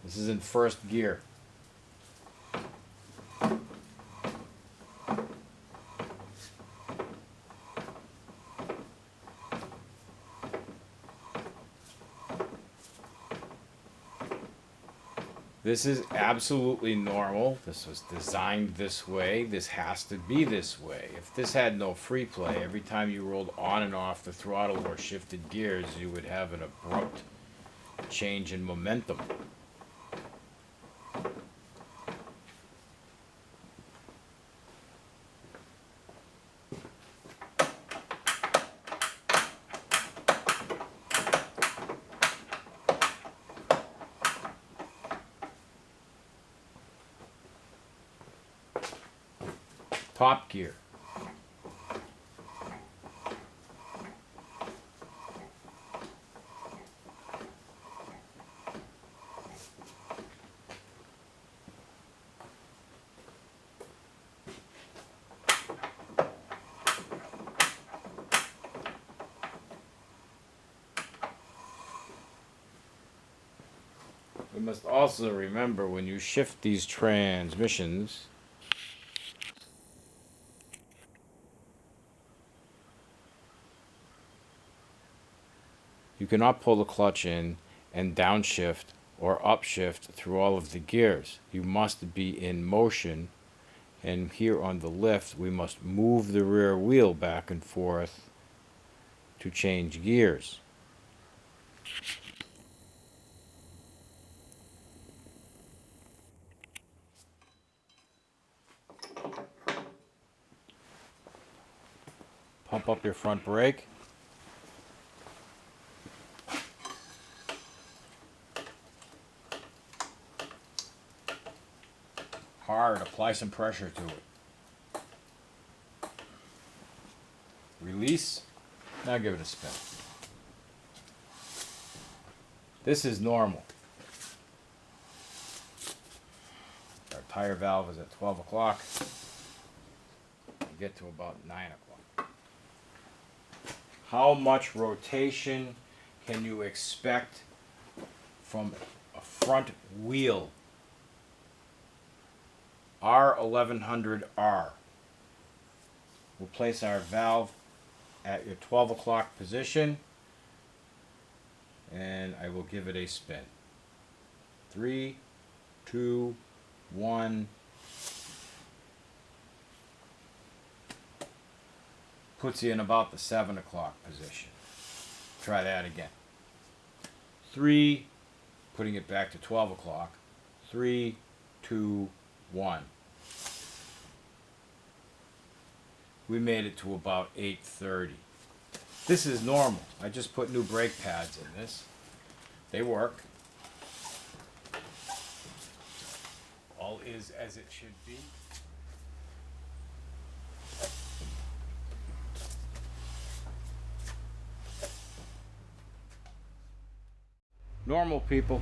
This is in first gear. This is absolutely normal. This was designed this way. This has to be this way. If this had no free play, every time you rolled on and off the throttle or shifted gears, you would have an abrupt change in momentum. Top gear. We must also remember when you shift these transmissions, you cannot pull the clutch in and downshift or upshift through all of the gears. You must be in motion, and here on the lift we must move the rear wheel back and forth to change gears. Pump up your front brake. Hard, apply some pressure to it. Release. Now give it a spin. This is normal. Our tire valve is at 12 o'clock. We get to about 9 o'clock. How much rotation can you expect from a front wheel? R1100R. We'll place our valve at your 12 o'clock position, and I will give it a spin. 3, 2, 1. Puts you in about the 7 o'clock position. Try that again. 3, putting it back to 12 o'clock. 3, 2, 1. We made it to about 8:30. This is normal. I just put new brake pads in this. They work. All is as it should be. Normal, people.